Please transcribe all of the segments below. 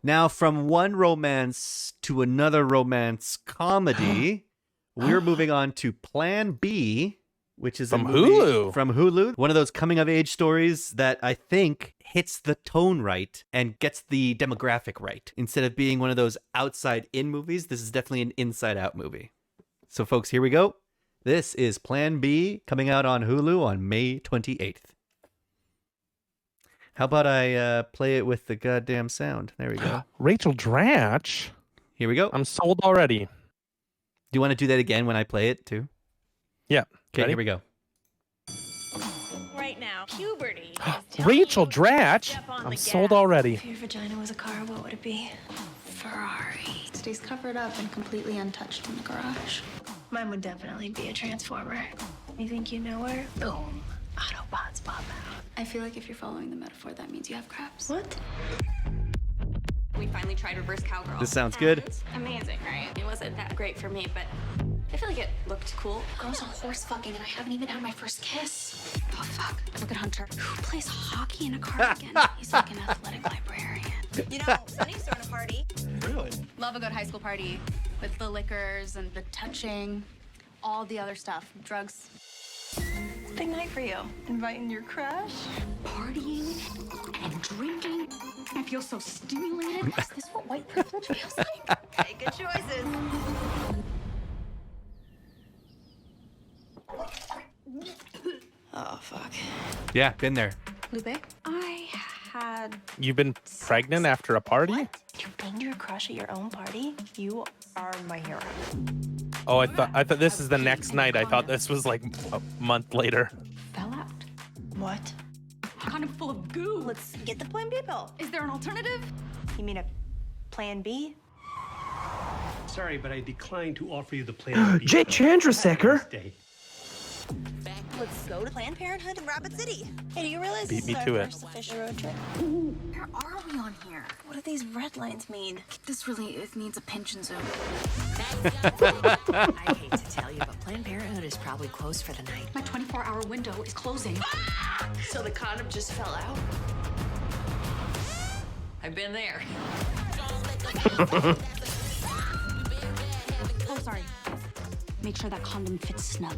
Now, from one romance to another romance comedy, we're moving on to Plan B, which is From a movie Hulu. From Hulu. One of those coming-of-age stories that I think hits the tone right and gets the demographic right. Instead of being one of those outside-in movies, this is definitely an inside-out movie. So, folks, here we go. This is Plan B, coming out on Hulu on May 28th. How about I play it with the goddamn sound? There we go. Rachel Dratch. Here we go. I'm sold already. Do you want to do that again when I play it too? Yeah. Okay, Ready? here we go. Right now, puberty. Rachel Dratch. I'm sold already. If your vagina was a car, what would it be? Ferrari. It stays covered up and completely untouched in the garage. Mine would definitely be a transformer. You think you know her? Boom. Autobots pop out. I feel like if you're following the metaphor, that means you have crabs. What? We finally tried reverse cowgirl. This sounds good. Amazing, right? It wasn't that great for me, but I feel like it looked cool. Girls are horse fucking, and I haven't even had my first kiss. Oh, fuck. Look at Hunter. Who plays hockey in a cardigan? He's like an athletic librarian. You know, Sunny's throwing a party. Really? Love a good high school party with the liquors and the touching, all the other stuff, drugs. It's a big night for you. Inviting your crush? Partying and drinking. I feel so stimulated. Is this what white privilege feels like? Okay, good choices. Oh, fuck. Yeah, been there. Lupe? I had... You've been pregnant after a party? You banged your crush at your own party? You are my hero. Oh, I thought this is the next night. I thought this was like a month later. Fell out. What? Condom full of goo. Let's get the Plan B pill. Is there an alternative? You mean a Plan B? Sorry, but I declined to offer you the Plan B. Jake Chandrasekhar? Stay. Let's go to Planned Parenthood in Rapid City. Hey, do you realize Beat this me is our to it. first official road trip? Where are we on here? What do these red lines mean? This really it needs a pension zone. I hate to tell you, but Planned Parenthood is probably closed for the night. My 24-hour window is closing. So the condom just fell out? I've been there. Oh, sorry. Make sure that condom fits snug.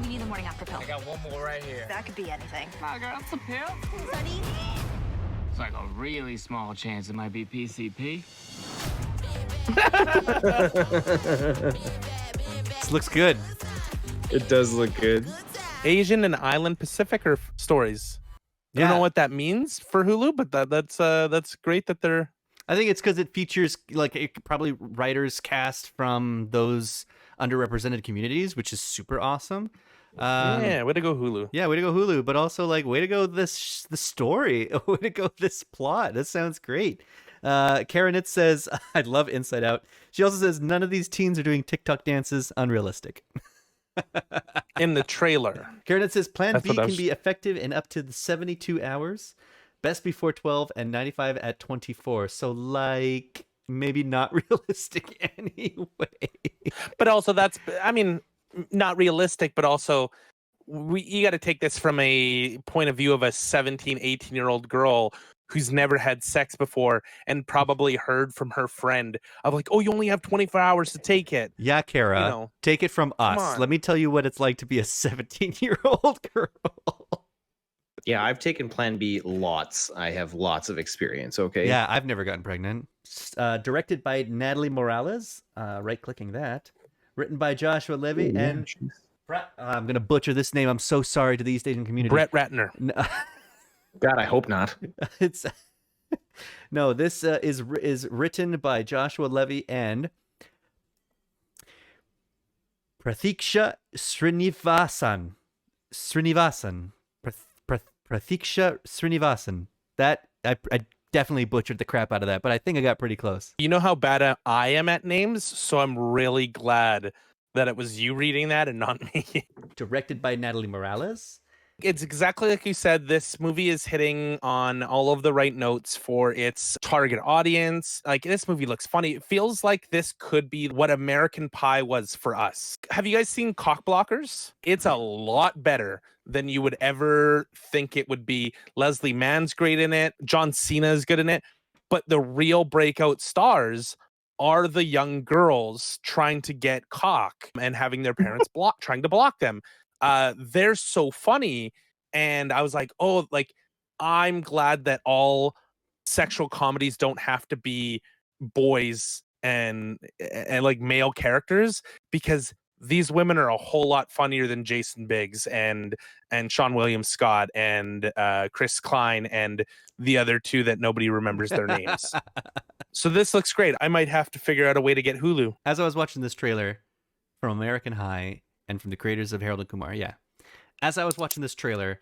We need the morning after pill. I got one more right here. That could be anything. I got some pill. Sunny? It's like a really small chance it might be PCP. This looks good. It does look good. Asian and Island Pacific are stories. I don't know what that means for Hulu, but that's great that they're. I think it's because it features probably writers cast from those underrepresented communities, which is super awesome. Yeah, way to go Hulu. Yeah, way to go Hulu, but also way to go the story, way to go this plot. This sounds great. Karen, it says, I love Inside Out. She also says none of these teens are doing TikTok dances. Unrealistic. In the trailer. Karen, it says Plan That's B what I can was- be effective in up to the 72 hours, best before 12, and 95 at 24. So maybe not realistic anyway. But also not realistic, but also you got to take this from a point of view of a 17, 18-year-old girl who's never had sex before and probably heard from her friend of like, oh, you only have 24 hours to take it. Yeah, Kara, You know, take it from us. on. Let me tell you what it's like to be a 17-year-old girl. Yeah, I've taken Plan B lots. I have lots of experience, okay? Yeah, I've never gotten pregnant. Directed by Natalie Morales. Right-clicking that. Written by Joshua Levy and... I'm going to butcher this name. I'm so sorry to the East Asian community. Brett Ratner. God, I hope not. It's no. This is written by Joshua Levy and Prathiksha Srinivasan. Prathiksha Srinivasan. That I definitely butchered the crap out of that, but I think I got pretty close. You know how bad I am at names, so I'm really glad that it was you reading that and not me. Directed by Natalie Morales. It's exactly like you said. This movie is hitting on all of the right notes for its target audience. Like, this movie looks funny. It feels like this could be what American Pie was for us. Have you guys seen Cock Blockers? It's a lot better than you would ever think it would be. Leslie Mann's great in it. John Cena is good in it. But the real breakout stars are the young girls trying to get cock and having their parents trying to block them. They're so funny. And I was like, oh, like, I'm glad that all sexual comedies don't have to be boys and like male characters, because these women are a whole lot funnier than Jason Biggs and Sean William Scott and Chris Klein and the other two that nobody remembers their names. So this looks great. I might have to figure out a way to get Hulu. As I was watching this trailer from American High and from the creators of Harold and Kumar, as I was watching this trailer,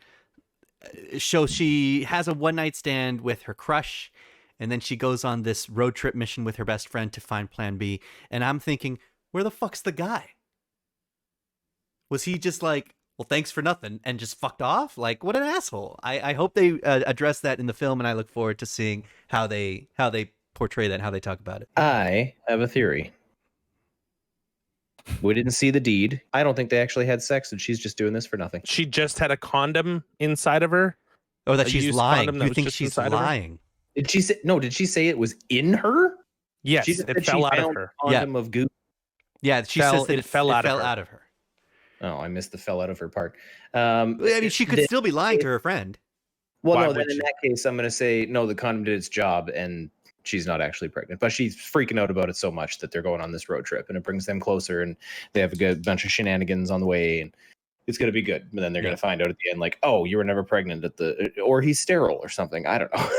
she has a one-night stand with her crush, and then she goes on this road trip mission with her best friend to find Plan B. And I'm thinking, where the fuck's the guy? Was he just like, well, thanks for nothing, and just fucked off? Like, what an asshole. I hope they address that in the film, and I look forward to seeing how they portray that and how they talk about it. I have a theory. We didn't see the deed. I don't think they actually had sex, and she's just doing this for nothing. She just had a condom inside of her. Oh, that A she's used lying. condom that You was think just she's inside of her? lying? Did she say no? Did she say it was in her? Yes, She just it said fell she out of found her. a condom of goo. Yeah, she Fell- says that it fell out of her. Oh, I missed the fell out of her part. I mean, she could still be lying to her friend. Well, Why no, then would in she? that case, I'm going to say, no, the condom did its job and she's not actually pregnant. But she's freaking out about it so much that they're going on this road trip and it brings them closer and they have a good bunch of shenanigans on the way and it's going to be good. But then they're going to find out at the end, like, oh, you were never pregnant or he's sterile or something. I don't know.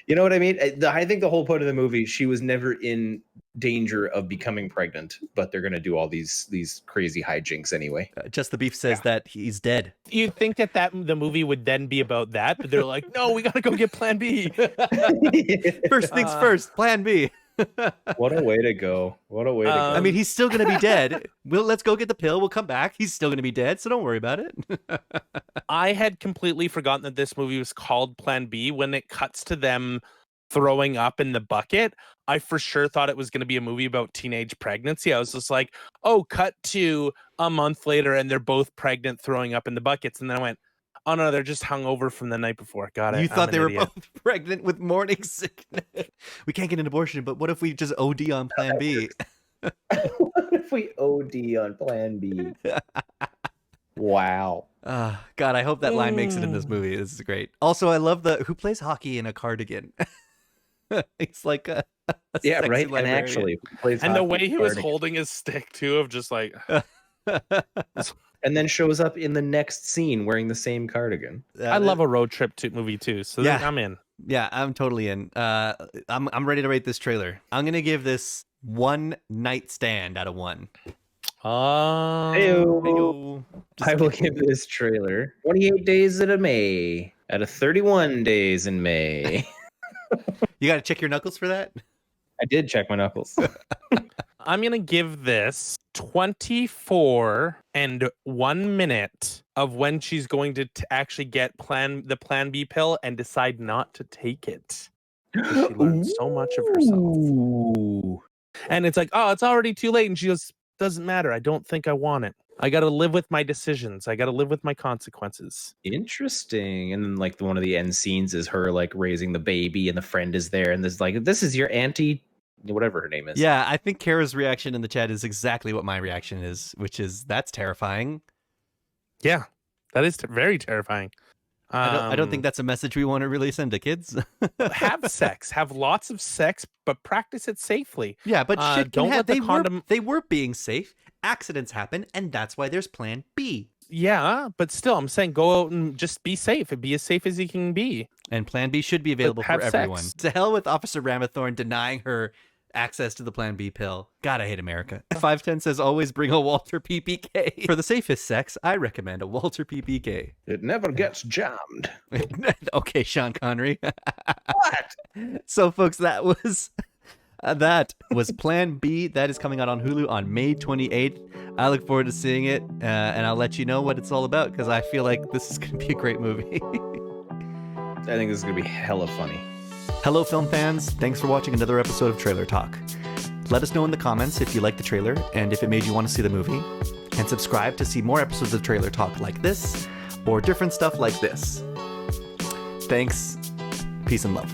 You know what I mean? I think the whole point of the movie, she was never in danger of becoming pregnant, but they're going to do all these crazy hijinks anyway. Just the Beef says that he's dead. You'd think that the movie would then be about that, but they're like, no, we got to go get Plan B. First things first, Plan B. What a way to go. What a way to go. I mean, he's still going to be dead. Let's go get the pill. We'll come back. He's still going to be dead, so don't worry about it. I had completely forgotten that this movie was called Plan B. When it cuts to them throwing up in the bucket, I for sure thought it was going to be a movie about teenage pregnancy. I was just like, oh, cut to a month later and they're both pregnant throwing up in the buckets. And then I went, oh no, they're just hungover from the night before. Got it. You thought I'm they an were idiot. both pregnant with morning sickness. We can't get an abortion, but what if we just OD on Plan B? What if we OD on Plan B? Wow. God, I hope that line makes it in this movie. This is great. Also, I love who plays hockey in a cardigan. It's like a Yeah, sexy right. And librarian. actually, plays And the hockey way he was cardigan. holding his stick too, of just like, and then shows up in the next scene wearing the same cardigan. I love a road trip movie too. So Yeah. I'm in. Yeah, I'm totally in. I'm ready to rate this trailer. I'm gonna give this 1 night stand out of 1. Oh, Heyo. I will give this trailer 28 days in May out of 31 days in May. You got to check your knuckles for that. I did check my knuckles. I'm gonna give this 24 and 1 minute of when she's going to actually get the Plan B pill and decide not to take it. She learned so much of herself. Ooh. And it's like, oh, it's already too late. And she goes, doesn't matter. I don't think I want it. I got to live with my decisions. I got to live with my consequences. Interesting. And then like one of the end scenes is her like raising the baby and the friend is there and there's like, this is your auntie, whatever her name is. Yeah, I think Kara's reaction in the chat is exactly what my reaction is, which is that's terrifying. Yeah, that is very terrifying. I don't think that's a message we want to really send to kids. Have sex, have lots of sex, but practice it safely. Yeah, but shit don't can let the they condom. they were being safe. Accidents happen, and that's why there's Plan B. Yeah, but still, I'm saying go out and just be safe and be as safe as you can be. And Plan B should be available for have everyone. sex. To hell with Officer Ramathorn denying her access to the Plan B pill. God, I hate America. 510 says always bring a Walter PPK. For the safest sex, I recommend a Walter PPK. It never gets jammed. Okay, Sean Connery. What? So, folks, that was Plan B. That is coming out on Hulu on May 28th. I look forward to seeing it, and I'll let you know what it's all about because I feel like this is going to be a great movie. I think this is going to be hella funny. Hello, film fans. Thanks for watching another episode of Trailer Talk. Let us know in the comments if you liked the trailer and if it made you want to see the movie. And subscribe to see more episodes of Trailer Talk like this or different stuff like this. Thanks. Peace and love.